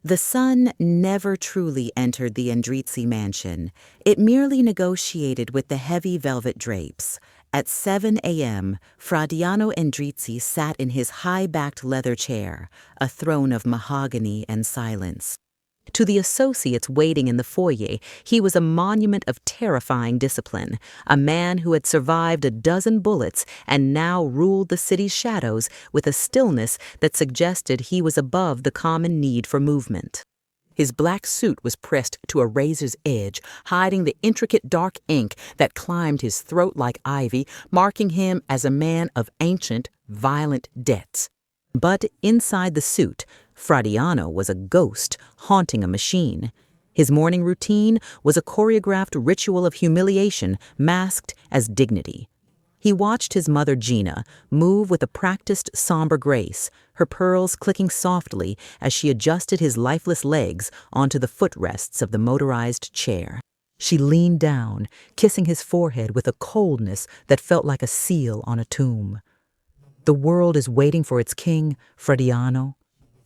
The sun never truly entered the Endrizzi mansion. It merely negotiated with the heavy velvet drapes. At 7 a.m., Fradiano Endrizzi sat in his high-backed leather chair, a throne of mahogany and silence. To the associates waiting in the foyer, he was a monument of terrifying discipline, a man who had survived a dozen bullets and now ruled the city's shadows with a stillness that suggested he was above the common need for movement. His black suit was pressed to a razor's edge, hiding the intricate dark ink that climbed his throat like ivy, marking him as a man of ancient, violent debts. But inside the suit, Fradiano was a ghost haunting a machine. His morning routine was a choreographed ritual of humiliation masked as dignity. He watched his mother Gina move with a practiced somber grace, her pearls clicking softly as she adjusted his lifeless legs onto the footrests of the motorized chair. She leaned down, kissing his forehead with a coldness that felt like a seal on a tomb. "The world is waiting for its king, Fradiano,"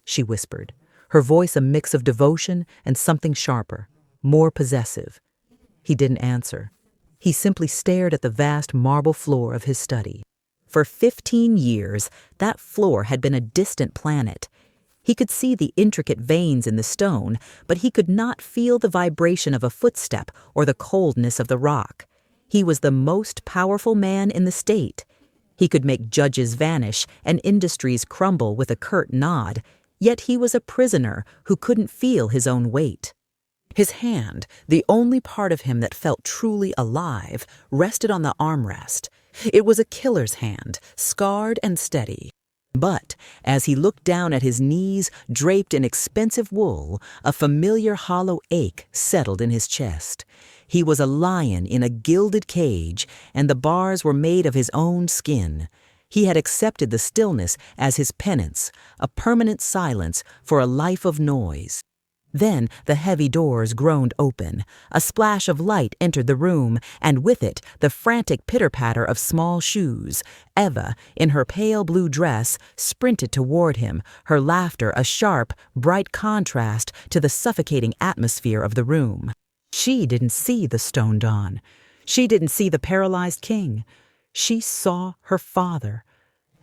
she whispered, her voice a mix of devotion and something sharper, more possessive. He didn't answer. He simply stared at the vast marble floor of his study. For 15 years, that floor had been a distant planet. He could see the intricate veins in the stone, but he could not feel the vibration of a footstep or the coldness of the rock. He was the most powerful man in the state. He could make judges vanish and industries crumble with a curt nod, yet he was a prisoner who couldn't feel his own weight. His hand, the only part of him that felt truly alive, rested on the armrest. It was a killer's hand, scarred and steady. But as he looked down at his knees draped in expensive wool, a familiar hollow ache settled in his chest. He was a lion in a gilded cage, and the bars were made of his own skin. He had accepted the stillness as his penance, a permanent silence for a life of noise. Then the heavy doors groaned open. A splash of light entered the room, and with it the frantic pitter-patter of small shoes. Eva, in her pale blue dress, sprinted toward him, her laughter a sharp, bright contrast to the suffocating atmosphere of the room. She didn't see the stone dawn. She didn't see the paralyzed king. She saw her father.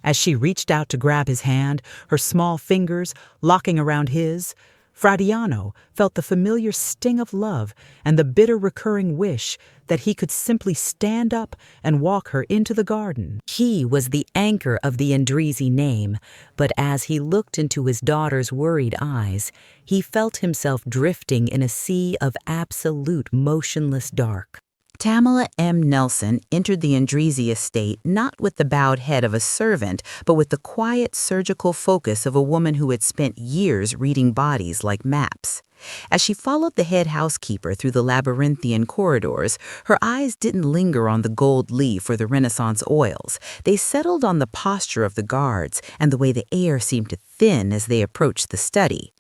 As she reached out to grab his hand, her small fingers locking around his, Fradiano felt the familiar sting of love and the bitter recurring wish that he could simply stand up and walk her into the garden. He was the anchor of the Endrizzi name, but as he looked into his daughter's worried eyes, he felt himself drifting in a sea of absolute motionless dark. Tamala M. Nelson entered the Endrizzi estate not with the bowed head of a servant, but with the quiet surgical focus of a woman who had spent years reading bodies like maps. As she followed the head housekeeper through the labyrinthian corridors, her eyes didn't linger on the gold leaf or the Renaissance oils. They settled on the posture of the guards and the way the air seemed to thin as they approached the study.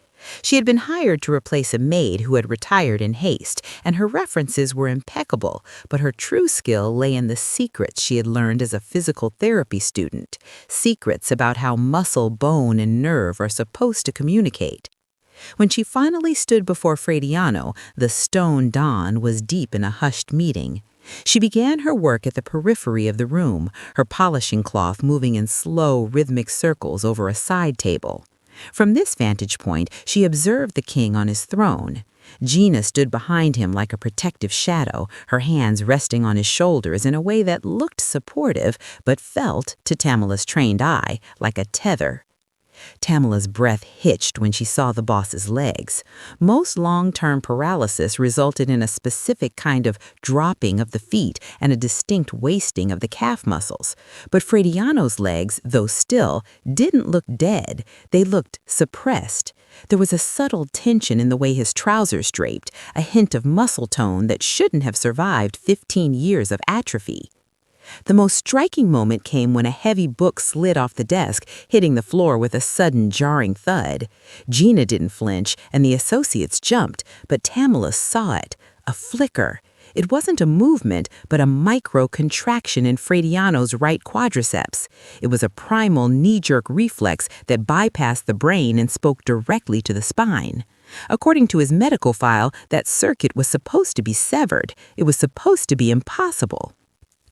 She had been hired to replace a maid who had retired in haste, and her references were impeccable, but her true skill lay in the secrets she had learned as a physical therapy student, secrets about how muscle, bone, and nerve are supposed to communicate. When she finally stood before Fradiano, the stone Don was deep in a hushed meeting. She began her work at the periphery of the room, her polishing cloth moving in slow, rhythmic circles over a side table. From this vantage point, she observed the king on his throne. Gina stood behind him like a protective shadow, her hands resting on his shoulders in a way that looked supportive, but felt, to Tamala's trained eye, like a tether. Tamala's breath hitched when she saw the boss's legs. Most long-term paralysis resulted in a specific kind of dropping of the feet and a distinct wasting of the calf muscles. But Fradiano's legs, though still, didn't look dead. They looked suppressed. There was a subtle tension in the way his trousers draped, a hint of muscle tone that shouldn't have survived 15 years of atrophy. The most striking moment came when a heavy book slid off the desk, hitting the floor with a sudden jarring thud. Gina didn't flinch, and the associates jumped, but Tamala saw it, a flicker. It wasn't a movement, but a micro-contraction in Frediano's right quadriceps. It was a primal knee-jerk reflex that bypassed the brain and spoke directly to the spine. According to his medical file, that circuit was supposed to be severed. It was supposed to be impossible.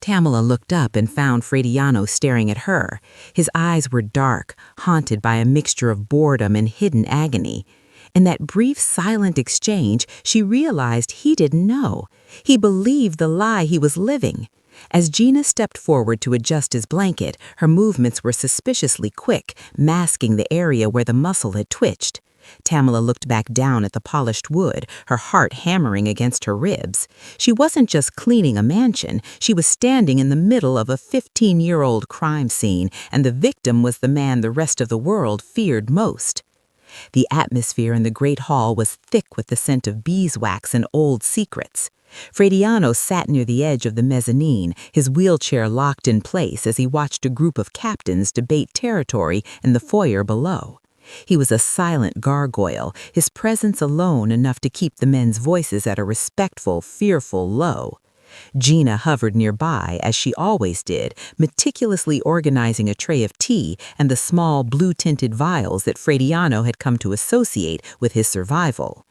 Tamala looked up and found Frediano staring at her. His eyes were dark, haunted by a mixture of boredom and hidden agony. In that brief, silent exchange, she realized he didn't know. He believed the lie he was living. As Gina stepped forward to adjust his blanket, her movements were suspiciously quick, masking the area where the muscle had twitched. Tamala looked back down at the polished wood, her heart hammering against her ribs. She wasn't just cleaning a mansion, she was standing in the middle of a 15-year-old crime scene, and the victim was the man the rest of the world feared most. The atmosphere in the great hall was thick with the scent of beeswax and old secrets. Frediano sat near the edge of the mezzanine, his wheelchair locked in place as he watched a group of captains debate territory in the foyer below. He was a silent gargoyle, his presence alone enough to keep the men's voices at a respectful, fearful low. Gina hovered nearby, as she always did, meticulously organizing a tray of tea and the small blue-tinted vials that Frediano had come to associate with his survival.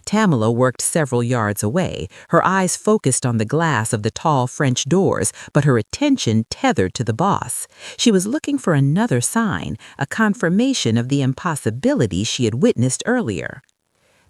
Tamala worked several yards away, her eyes focused on the glass of the tall French doors, but her attention tethered to the boss. She was looking for another sign, a confirmation of the impossibility she had witnessed earlier.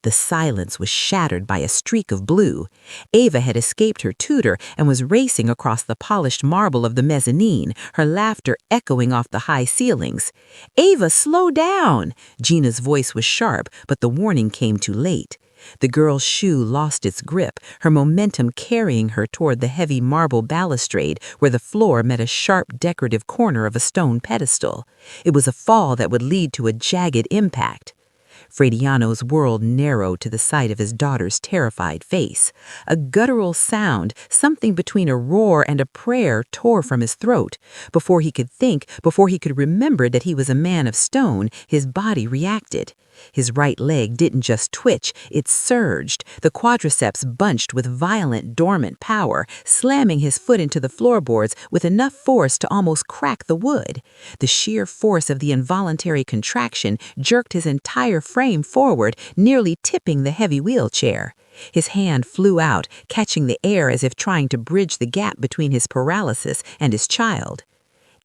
The silence was shattered by a streak of blue. Ava had escaped her tutor and was racing across the polished marble of the mezzanine, her laughter echoing off the high ceilings. "Ava, slow down!" Gina's voice was sharp, but the warning came too late. The girl's shoe lost its grip, her momentum carrying her toward the heavy marble balustrade where the floor met a sharp decorative corner of a stone pedestal. It was a fall that would lead to a jagged impact. Frediano's world narrowed to the sight of his daughter's terrified face. A guttural sound, something between a roar and a prayer, tore from his throat. Before he could think, before he could remember that he was a man of stone, his body reacted. His right leg didn't just twitch, it surged. The quadriceps bunched with violent, dormant power, slamming his foot into the floorboards with enough force to almost crack the wood. The sheer force of the involuntary contraction jerked his entire frame forward, nearly tipping the heavy wheelchair. His hand flew out, catching the air as if trying to bridge the gap between his paralysis and his child.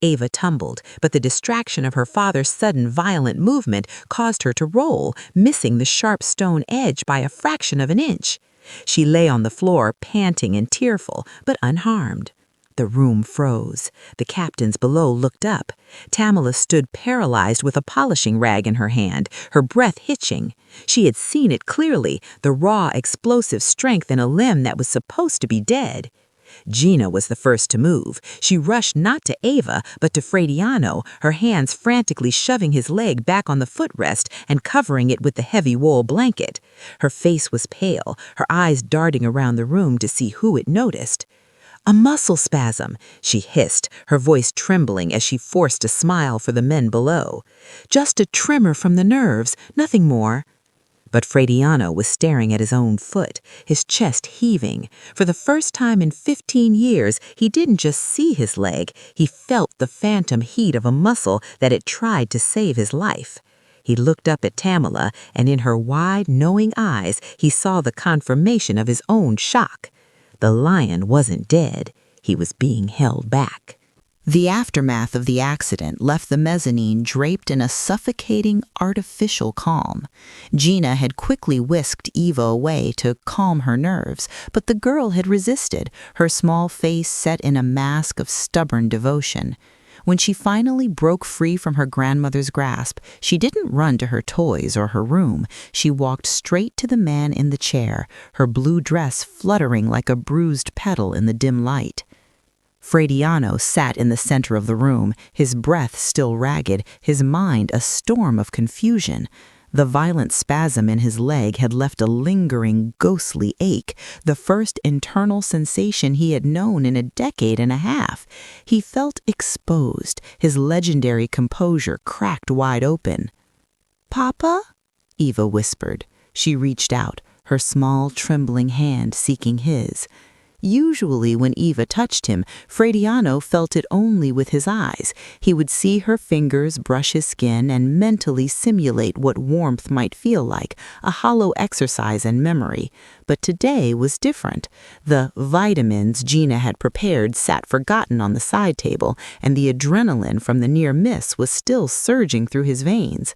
Ava tumbled, but the distraction of her father's sudden violent movement caused her to roll, missing the sharp stone edge by a fraction of an inch. She lay on the floor, panting and tearful, but unharmed. The room froze. The captains below looked up. Tamala stood paralyzed with a polishing rag in her hand, her breath hitching. She had seen it clearly, the raw, explosive strength in a limb that was supposed to be dead. Gina was the first to move. She rushed not to Ava, but to Frediano, her hands frantically shoving his leg back on the footrest and covering it with the heavy wool blanket. Her face was pale, her eyes darting around the room to see who it noticed. "A muscle spasm," she hissed, her voice trembling as she forced a smile for the men below. "Just a tremor from the nerves, nothing more." But Frediano was staring at his own foot, his chest heaving. For the first time in 15 years, he didn't just see his leg, he felt the phantom heat of a muscle that had tried to save his life. He looked up at Tamala, and in her wide, knowing eyes, he saw the confirmation of his own shock. The lion wasn't dead, he was being held back. The aftermath of the accident left the mezzanine draped in a suffocating, artificial calm. Gina had quickly whisked Eva away to calm her nerves, but the girl had resisted, her small face set in a mask of stubborn devotion. When she finally broke free from her grandmother's grasp, she didn't run to her toys or her room. She walked straight to the man in the chair, her blue dress fluttering like a bruised petal in the dim light. Frediano sat in the center of the room, his breath still ragged, his mind a storm of confusion. The violent spasm in his leg had left a lingering, ghostly ache, the first internal sensation he had known in a decade and a half. He felt exposed, his legendary composure cracked wide open. "Papa?" Eva whispered. She reached out, her small, trembling hand seeking his. Usually when Eva touched him, Frediano felt it only with his eyes. He would see her fingers brush his skin and mentally simulate what warmth might feel like, a hollow exercise in memory. But today was different. The vitamins Gina had prepared sat forgotten on the side table, and the adrenaline from the near miss was still surging through his veins.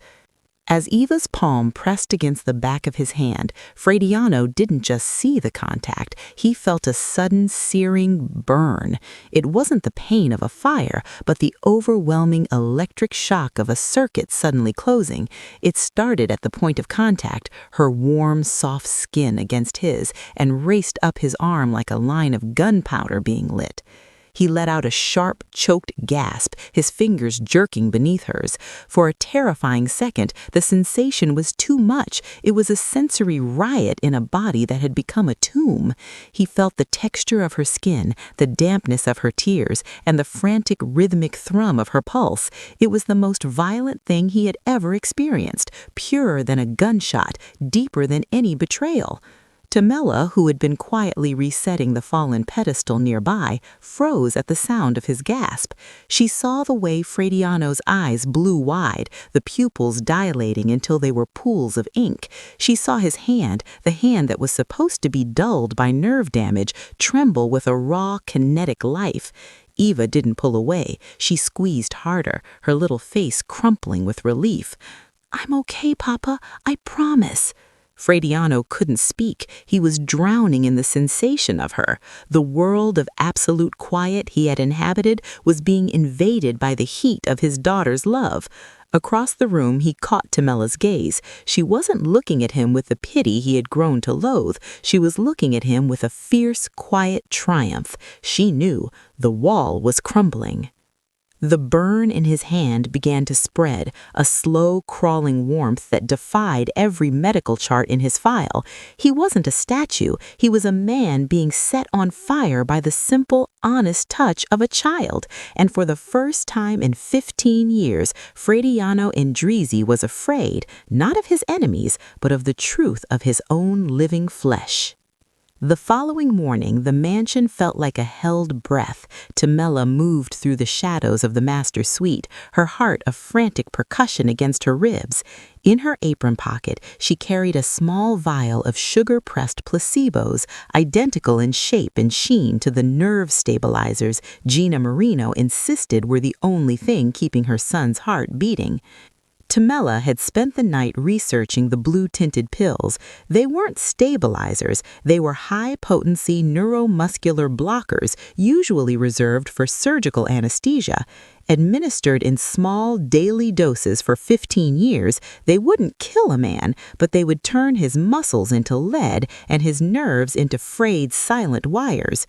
As Eva's palm pressed against the back of his hand, Frediano didn't just see the contact, he felt a sudden searing burn. It wasn't the pain of a fire, but the overwhelming electric shock of a circuit suddenly closing. It started at the point of contact, her warm, soft skin against his, and raced up his arm like a line of gunpowder being lit. He let out a sharp, choked gasp, his fingers jerking beneath hers. For a terrifying second, the sensation was too much. It was a sensory riot in a body that had become a tomb. He felt the texture of her skin, the dampness of her tears, and the frantic rhythmic thrum of her pulse. It was the most violent thing he had ever experienced, purer than a gunshot, deeper than any betrayal. Tamela, who had been quietly resetting the fallen pedestal nearby, froze at the sound of his gasp. She saw the way Frediano's eyes blew wide, the pupils dilating until they were pools of ink. She saw his hand, the hand that was supposed to be dulled by nerve damage, tremble with a raw, kinetic life. Eva didn't pull away. She squeezed harder, her little face crumpling with relief. "I'm okay, Papa, I promise." Frediano couldn't speak. He was drowning in the sensation of her. The world of absolute quiet he had inhabited was being invaded by the heat of his daughter's love. Across the room, he caught Tamela's gaze. She wasn't looking at him with the pity he had grown to loathe. She was looking at him with a fierce, quiet triumph. She knew the wall was crumbling. The burn in his hand began to spread, a slow, crawling warmth that defied every medical chart in his file. He wasn't a statue. He was a man being set on fire by the simple, honest touch of a child. And for the first time in 15 years, Frediano Endrizzi was afraid, not of his enemies, but of the truth of his own living flesh. The following morning, the mansion felt like a held breath. Tamela moved through the shadows of the master suite, her heart a frantic percussion against her ribs. In her apron pocket, she carried a small vial of sugar-pressed placebos, identical in shape and sheen to the nerve stabilizers Gina Marino insisted were the only thing keeping her son's heart beating. Tamela had spent the night researching the blue-tinted pills. They weren't stabilizers. They were high-potency neuromuscular blockers, usually reserved for surgical anesthesia. Administered in small, daily doses for 15 years, they wouldn't kill a man, but they would turn his muscles into lead and his nerves into frayed, silent wires.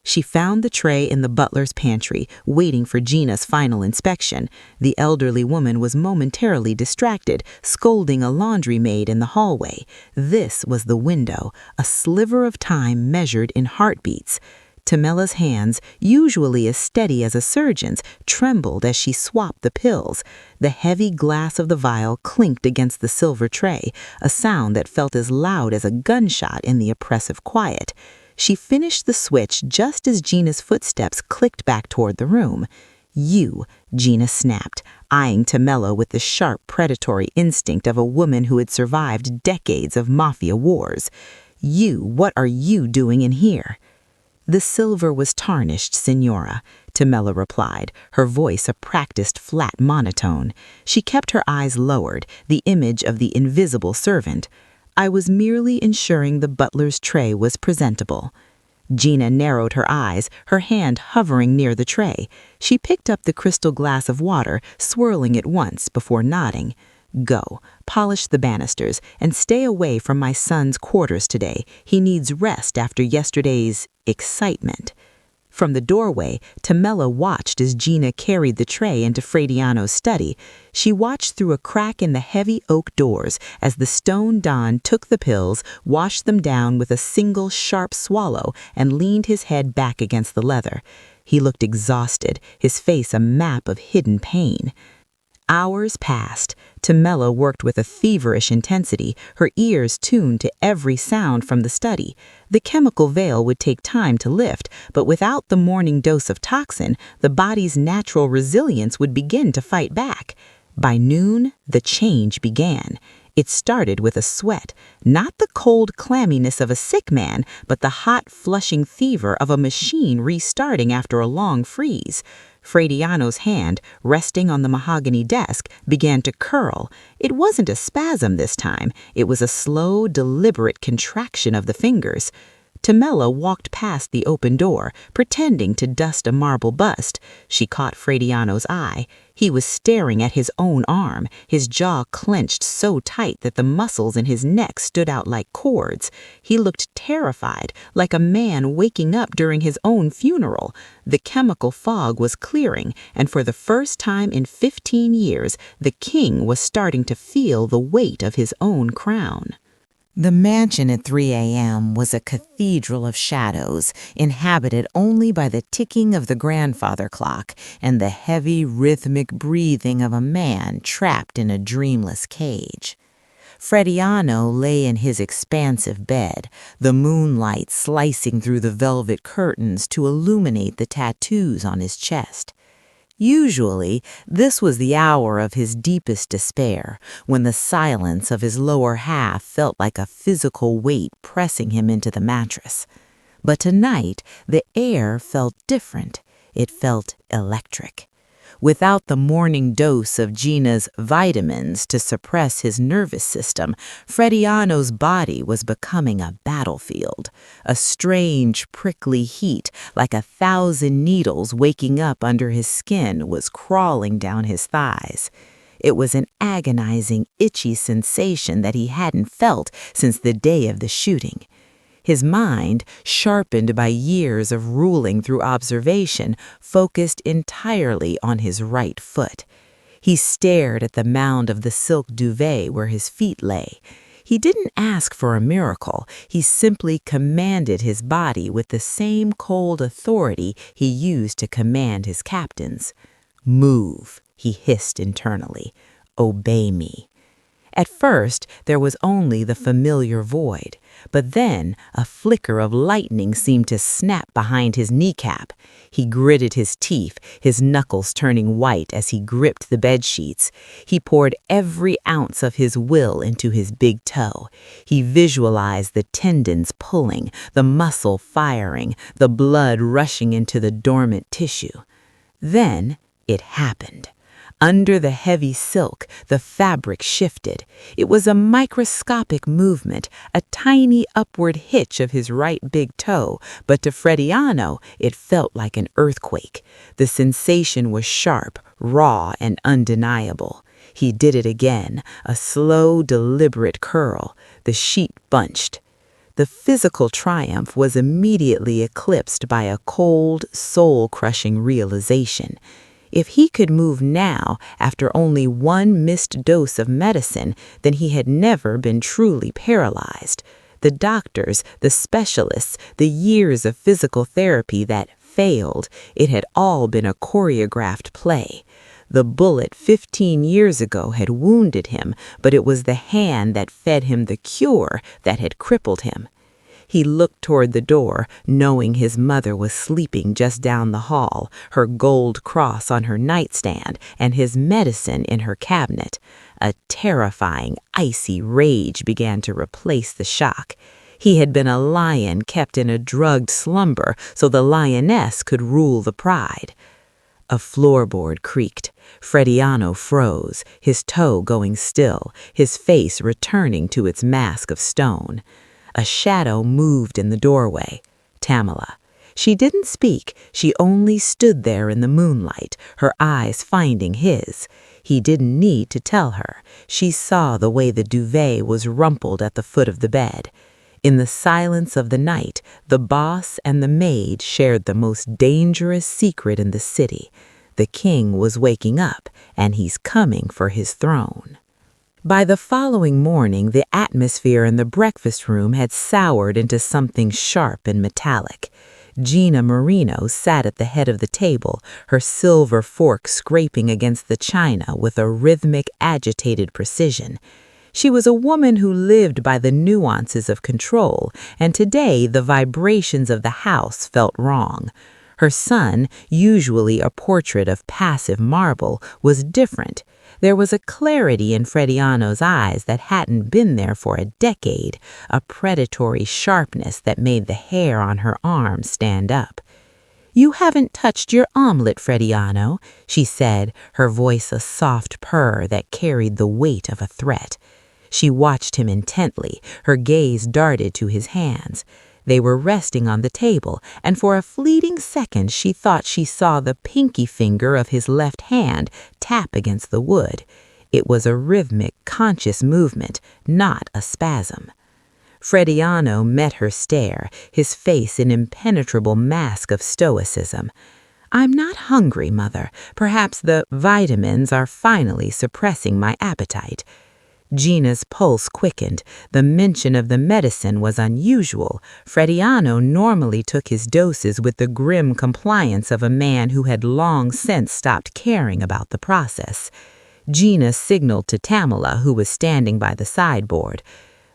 She found the tray in the butler's pantry, waiting for Gina's final inspection. The elderly woman was momentarily distracted, scolding a laundry maid in the hallway. This was the window, a sliver of time measured in heartbeats. Tamela's hands, usually as steady as a surgeon's, trembled as she swapped the pills. The heavy glass of the vial clinked against the silver tray, a sound that felt as loud as a gunshot in the oppressive quiet. She finished the switch just as Gina's footsteps clicked back toward the room. "You," Gina snapped, eyeing Tamela with the sharp predatory instinct of a woman who had survived decades of Mafia wars. "You, what are you doing in here?" "The silver was tarnished, Signora," Tamela replied, her voice a practiced flat monotone. She kept her eyes lowered, the image of the invisible servant. "I was merely ensuring the butler's tray was presentable." Gina narrowed her eyes, her hand hovering near the tray. She picked up the crystal glass of water, swirling it once before nodding. "Go, polish the banisters, and stay away from my son's quarters today. He needs rest after yesterday's excitement." From the doorway, Tamela watched as Gina carried the tray into Frediano's study. She watched through a crack in the heavy oak doors as the stone Don took the pills, washed them down with a single sharp swallow, and leaned his head back against the leather. He looked exhausted, his face a map of hidden pain. Hours passed. Tamela worked with a feverish intensity, her ears tuned to every sound from the study. The chemical veil would take time to lift, but without the morning dose of toxin, the body's natural resilience would begin to fight back. By noon, the change began. It started with a sweat, not the cold clamminess of a sick man, but the hot, flushing fever of a machine restarting after a long freeze. Frediano's hand, resting on the mahogany desk, began to curl. It wasn't a spasm this time. It was a slow, deliberate contraction of the fingers. Tamela walked past the open door, pretending to dust a marble bust. She caught Frediano's eye. He was staring at his own arm, his jaw clenched so tight that the muscles in his neck stood out like cords. He looked terrified, like a man waking up during his own funeral. The chemical fog was clearing, and for the first time in 15 years, the king was starting to feel the weight of his own crown. The mansion at 3 a.m. was a cathedral of shadows, inhabited only by the ticking of the grandfather clock and the heavy, rhythmic breathing of a man trapped in a dreamless cage. Frediano lay in his expansive bed, the moonlight slicing through the velvet curtains to illuminate the tattoos on his chest. Usually, this was the hour of his deepest despair, when the silence of his lower half felt like a physical weight pressing him into the mattress. But tonight, the air felt different. It felt electric. Without the morning dose of Gina's vitamins to suppress his nervous system, Frediano's body was becoming a battlefield. A strange, prickly heat, like 1,000 needles waking up under his skin, was crawling down his thighs. It was an agonizing, itchy sensation that he hadn't felt since the day of the shooting. His mind, sharpened by years of ruling through observation, focused entirely on his right foot. He stared at the mound of the silk duvet where his feet lay. He didn't ask for a miracle. He simply commanded his body with the same cold authority he used to command his captains. "Move," he hissed internally. "Obey me." At first, there was only the familiar void, but then a flicker of lightning seemed to snap behind his kneecap. He gritted his teeth, his knuckles turning white as he gripped the bedsheets. He poured every ounce of his will into his big toe. He visualized the tendons pulling, the muscle firing, the blood rushing into the dormant tissue. Then it happened. Under the heavy silk, the fabric shifted. It was a microscopic movement, a tiny upward hitch of his right big toe, but to Frediano, it felt like an earthquake. The sensation was sharp, raw, and undeniable. He did it again, a slow, deliberate curl. The sheet bunched. The physical triumph was immediately eclipsed by a cold, soul-crushing realization. If he could move now after only one missed dose of medicine, then he had never been truly paralyzed. The doctors, the specialists, the years of physical therapy that failed, it had all been a choreographed play. The bullet 15 years ago had wounded him, but it was the hand that fed him the cure that had crippled him. He looked toward the door, knowing his mother was sleeping just down the hall, her gold cross on her nightstand and his medicine in her cabinet. A terrifying, icy rage began to replace the shock. He had been a lion kept in a drugged slumber so the lioness could rule the pride. A floorboard creaked. Frediano froze, his toe going still, his face returning to its mask of stone. A shadow moved in the doorway. Tamela. She didn't speak. She only stood there in the moonlight, her eyes finding his. He didn't need to tell her. She saw the way the duvet was rumpled at the foot of the bed. In the silence of the night, the boss and the maid shared the most dangerous secret in the city. The king was waking up, and he's coming for his throne. By the following morning, the atmosphere in the breakfast room had soured into something sharp and metallic. Gina Marino sat at the head of the table, her silver fork scraping against the china with a rhythmic, agitated precision. She was a woman who lived by the nuances of control, and today the vibrations of the house felt wrong. Her son, usually a portrait of passive marble, was different. There was a clarity in Frediano's eyes that hadn't been there for a decade, a predatory sharpness that made the hair on her arm stand up. "You haven't touched your omelet, Frediano," she said, her voice a soft purr that carried the weight of a threat. She watched him intently, her gaze darted to his hands. They were resting on the table, and for a fleeting second she thought she saw the pinky finger of his left hand tap against the wood. It was a rhythmic, conscious movement, not a spasm. Frediano met her stare, his face an impenetrable mask of stoicism. "I'm not hungry, Mother. Perhaps the vitamins are finally suppressing my appetite." Gina's pulse quickened. The mention of the medicine was unusual. Frediano normally took his doses with the grim compliance of a man who had long since stopped caring about the process. Gina signaled to Tamala, who was standing by the sideboard.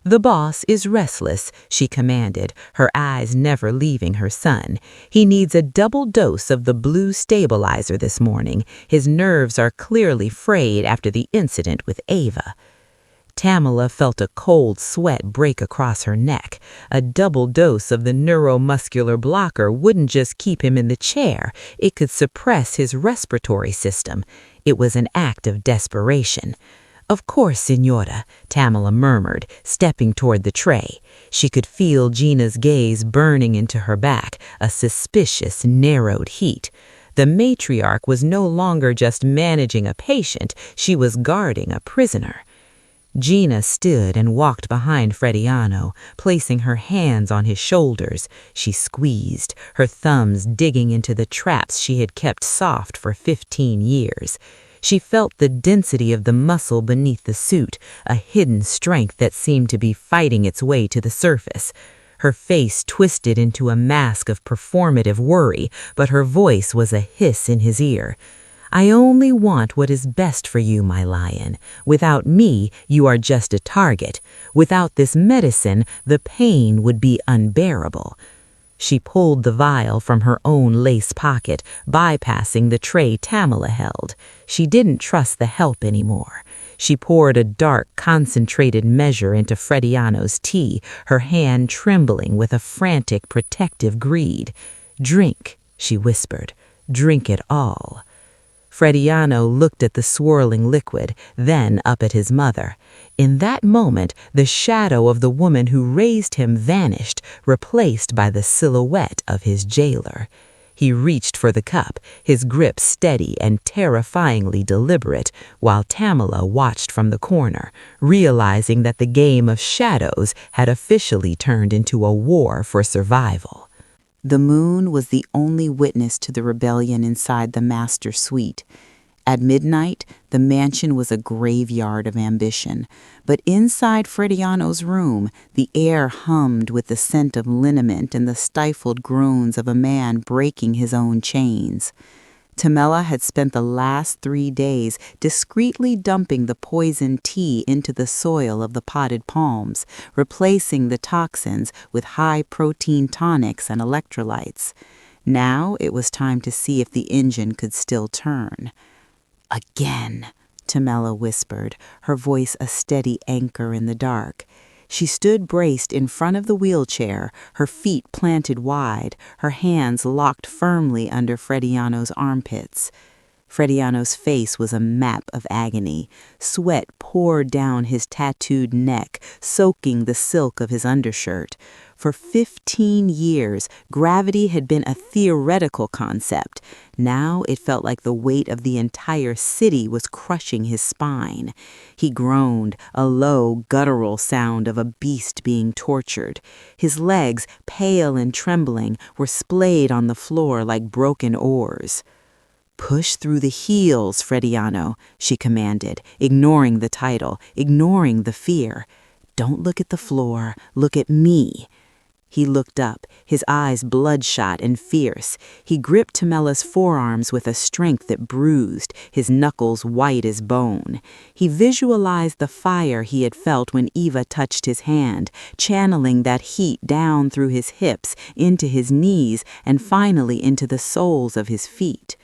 "The boss is restless," she commanded, her eyes never leaving her son. "He needs a double dose of the blue stabilizer this morning. His nerves are clearly frayed after the incident with Ava." Tamala felt a cold sweat break across her neck. A double dose of the neuromuscular blocker wouldn't just keep him in the chair, it could suppress his respiratory system. It was an act of desperation. "Of course, Signora," Tamala murmured, stepping toward the tray. She could feel Gina's gaze burning into her back, a suspicious, narrowed heat. The matriarch was no longer just managing a patient, she was guarding a prisoner. Gina stood and walked behind Frediano, placing her hands on his shoulders. She squeezed, her thumbs digging into the traps she had kept soft for 15 years. She felt the density of the muscle beneath the suit, a hidden strength that seemed to be fighting its way to the surface. Her face twisted into a mask of performative worry, but her voice was a hiss in his ear. "I only want what is best for you, my lion. Without me, you are just a target. Without this medicine, the pain would be unbearable." She pulled the vial from her own lace pocket, bypassing the tray Tamala held. She didn't trust the help anymore. She poured a dark, concentrated measure into Frediano's tea, her hand trembling with a frantic, protective greed. "Drink," she whispered. "Drink it all." Frediano looked at the swirling liquid, then up at his mother. In that moment, the shadow of the woman who raised him vanished, replaced by the silhouette of his jailer. He reached for the cup, his grip steady and terrifyingly deliberate, while Tamala watched from the corner, realizing that the game of shadows had officially turned into a war for survival. The moon was the only witness to the rebellion inside the master suite. At midnight, the mansion was a graveyard of ambition, but inside Frediano's room, the air hummed with the scent of liniment and the stifled groans of a man breaking his own chains. Tamela had spent the last 3 days discreetly dumping the poisoned tea into the soil of the potted palms, replacing the toxins with high-protein tonics and electrolytes. Now it was time to see if the engine could still turn. "Again," Tamela whispered, her voice a steady anchor in the dark. She stood braced in front of the wheelchair, her feet planted wide, her hands locked firmly under Frediano's armpits. Frediano's face was a map of agony. Sweat poured down his tattooed neck, soaking the silk of his undershirt. For 15 years, gravity had been a theoretical concept. Now it felt like the weight of the entire city was crushing his spine. He groaned, a low, guttural sound of a beast being tortured. His legs, pale and trembling, were splayed on the floor like broken oars. "Push through the heels, Frediano," she commanded, ignoring the title, ignoring the fear. "Don't look at the floor, look at me." He looked up, his eyes bloodshot and fierce. He gripped Tamella's forearms with a strength that bruised, his knuckles white as bone. He visualized the fire he had felt when Eva touched his hand, channeling that heat down through his hips, into his knees, and finally into the soles of his feet.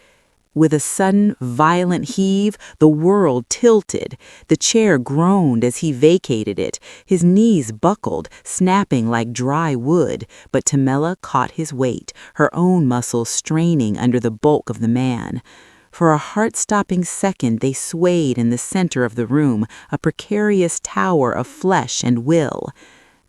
With a sudden, violent heave, the world tilted. The chair groaned as he vacated it. His knees buckled, snapping like dry wood, but Tamela caught his weight, her own muscles straining under the bulk of the man. For a heart-stopping second, they swayed in the center of the room, a precarious tower of flesh and will.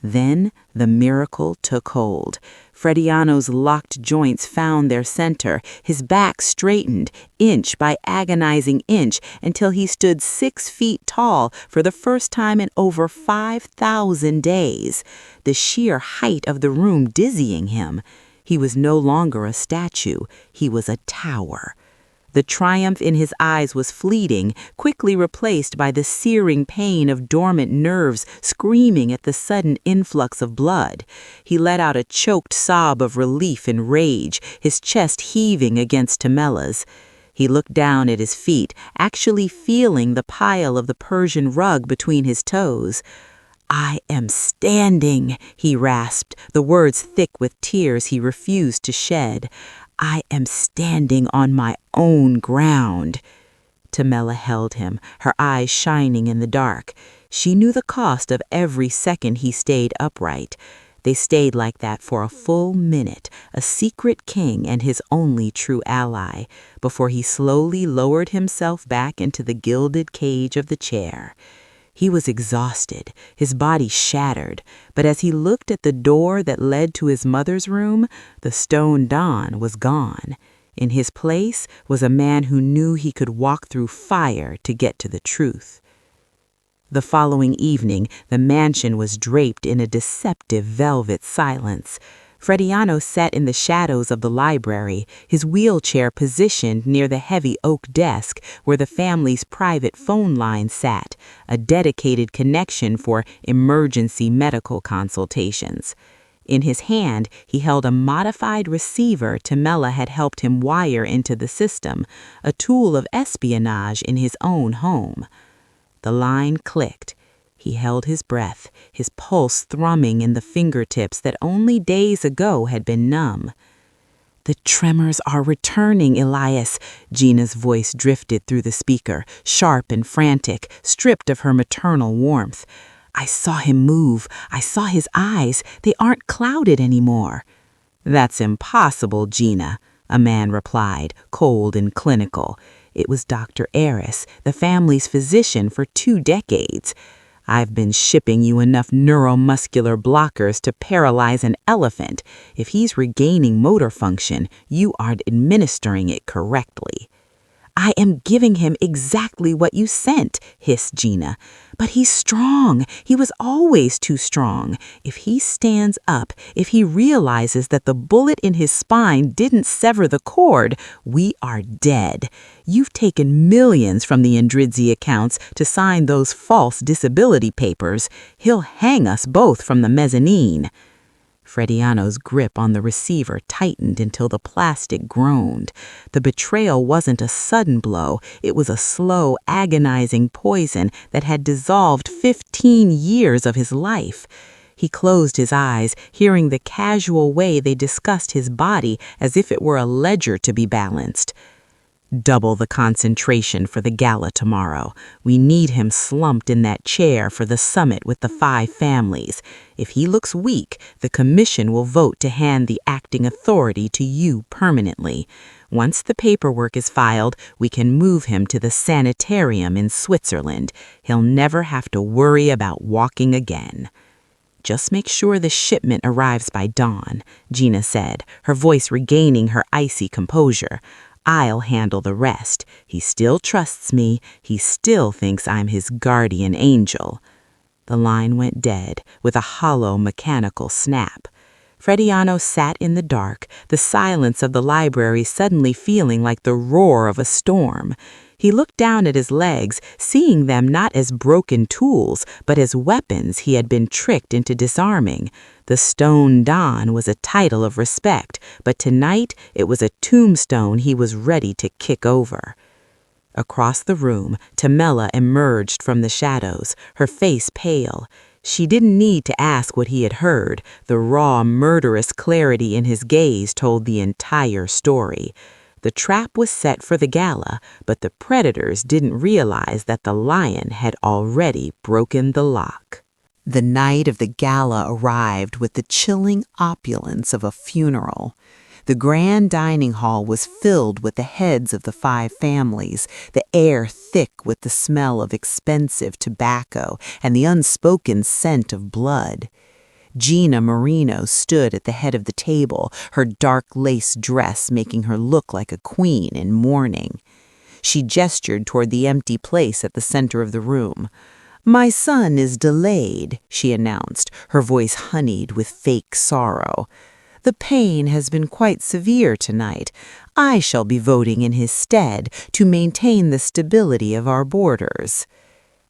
Then the miracle took hold. Frediano's locked joints found their center, his back straightened, inch by agonizing inch, until he stood 6 feet tall for the first time in over 5,000 days, the sheer height of the room dizzying him. He was no longer a statue, he was a tower. The triumph in his eyes was fleeting, quickly replaced by the searing pain of dormant nerves screaming at the sudden influx of blood. He let out a choked sob of relief and rage, his chest heaving against Tamela's. He looked down at his feet, actually feeling the pile of the Persian rug between his toes. "I am standing," he rasped, the words thick with tears he refused to shed. "I am standing on my own ground." Tamela held him, her eyes shining in the dark. She knew the cost of every second he stayed upright. They stayed like that for a full minute, a secret king and his only true ally, before he slowly lowered himself back into the gilded cage of the chair. He was exhausted, his body shattered, but as he looked at the door that led to his mother's room, the stone Don was gone. In his place was a man who knew he could walk through fire to get to the truth. The following evening, the mansion was draped in a deceptive velvet silence. Frediano sat in the shadows of the library, his wheelchair positioned near the heavy oak desk where the family's private phone line sat, a dedicated connection for emergency medical consultations. In his hand, he held a modified receiver Tamela had helped him wire into the system, a tool of espionage in his own home. The line clicked. He held his breath, his pulse thrumming in the fingertips that only days ago had been numb. "The tremors are returning, Elias," Gina's voice drifted through the speaker, sharp and frantic, stripped of her maternal warmth. "I saw him move. I saw his eyes. They aren't clouded anymore." "That's impossible, Gina," a man replied, cold and clinical. It was Dr. Eris, the family's physician for 2 decades. "I've been shipping you enough neuromuscular blockers to paralyze an elephant. If he's regaining motor function, you aren't administering it correctly." "I am giving him exactly what you sent," hissed Gina. "But he's strong. He was always too strong. If he stands up, if he realizes that the bullet in his spine didn't sever the cord, we are dead. You've taken millions from the Andridzi accounts to sign those false disability papers. He'll hang us both from the mezzanine." Frediano's grip on the receiver tightened until the plastic groaned. The betrayal wasn't a sudden blow. It was a slow, agonizing poison that had dissolved 15 years of his life. He closed his eyes, hearing the casual way they discussed his body as if it were a ledger to be balanced. "Double the concentration for the gala tomorrow. We need him slumped in that chair for the summit with the 5 families. If he looks weak, the commission will vote to hand the acting authority to you permanently. Once the paperwork is filed, we can move him to the sanitarium in Switzerland. He'll never have to worry about walking again." "Just make sure the shipment arrives by dawn," Gina said, her voice regaining her icy composure. "I'll handle the rest. He still trusts me. He still thinks I'm his guardian angel." The line went dead, with a hollow mechanical snap. Frediano sat in the dark, the silence of the library suddenly feeling like the roar of a storm. He looked down at his legs, seeing them not as broken tools, but as weapons he had been tricked into disarming. The Stone Don was a title of respect, but tonight it was a tombstone he was ready to kick over. Across the room, Tamela emerged from the shadows, her face pale. She didn't need to ask what he had heard. The raw, murderous clarity in his gaze told the entire story. The trap was set for the gala, but the predators didn't realize that the lion had already broken the lock. The night of the gala arrived with the chilling opulence of a funeral. The grand dining hall was filled with the heads of the 5 families, the air thick with the smell of expensive tobacco and the unspoken scent of blood. Gina Marino stood at the head of the table, her dark lace dress making her look like a queen in mourning. She gestured toward the empty place at the center of the room. "My son is delayed," she announced, her voice honeyed with fake sorrow. "The pain has been quite severe tonight. I shall be voting in his stead to maintain the stability of our borders."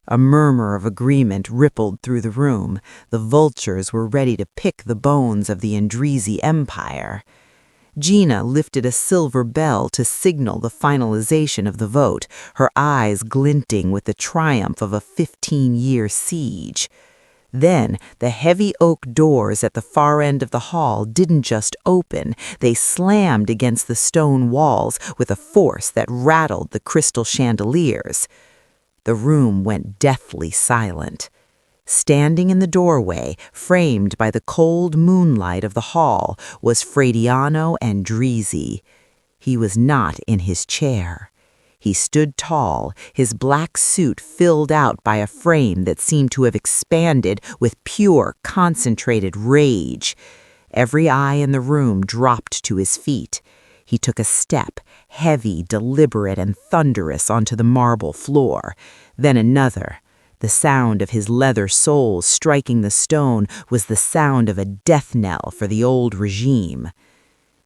A murmur of agreement rippled through the room. The vultures were ready to pick the bones of the Endrizi Empire. Gina lifted a silver bell to signal the finalization of the vote, her eyes glinting with the triumph of a 15-year siege. Then, the heavy oak doors at the far end of the hall didn't just open, they slammed against the stone walls with a force that rattled the crystal chandeliers. The room went deathly silent. Standing in the doorway, framed by the cold moonlight of the hall, was Frediano Endrizi. He was not in his chair. He stood tall, his black suit filled out by a frame that seemed to have expanded with pure, concentrated rage. Every eye in the room dropped to his feet. He took a step, heavy, deliberate, and thunderous, onto the marble floor. Then another. The sound of his leather soles striking the stone was the sound of a death knell for the old regime.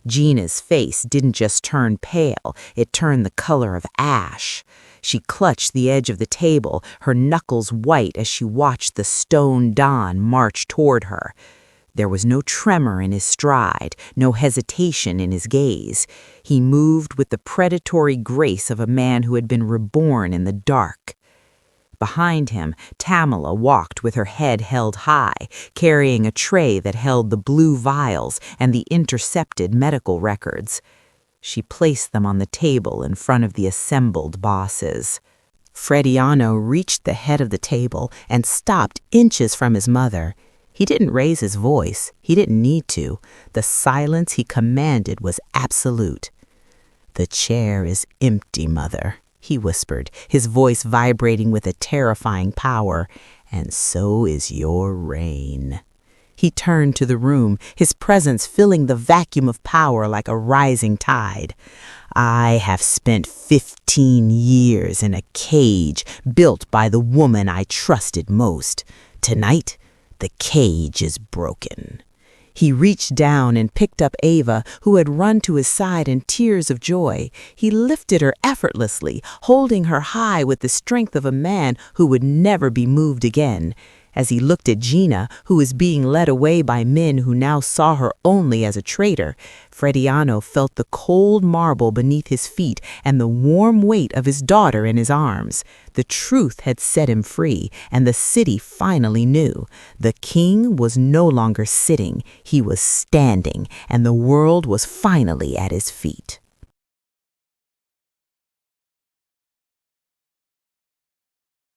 Gina's face didn't just turn pale, it turned the color of ash. She clutched the edge of the table, her knuckles white as she watched the Stone Don march toward her. There was no tremor in his stride, no hesitation in his gaze. He moved with the predatory grace of a man who had been reborn in the dark. Behind him, Tamela walked with her head held high, carrying a tray that held the blue vials and the intercepted medical records. She placed them on the table in front of the assembled bosses. Frediano reached the head of the table and stopped inches from his mother. He didn't raise his voice. He didn't need to. The silence he commanded was absolute. "The chair is empty, Mother," he whispered, his voice vibrating with a terrifying power, "and so is your reign." He turned to the room, his presence filling the vacuum of power like a rising tide. "I have spent 15 years in a cage built by the woman I trusted most. Tonight, the cage is broken." He reached down and picked up Ava, who had run to his side in tears of joy. He lifted her effortlessly, holding her high with the strength of a man who would never be moved again. As he looked at Gina, who was being led away by men who now saw her only as a traitor, Frediano felt the cold marble beneath his feet and the warm weight of his daughter in his arms. The truth had set him free, and the city finally knew. The king was no longer sitting, he was standing, and the world was finally at his feet.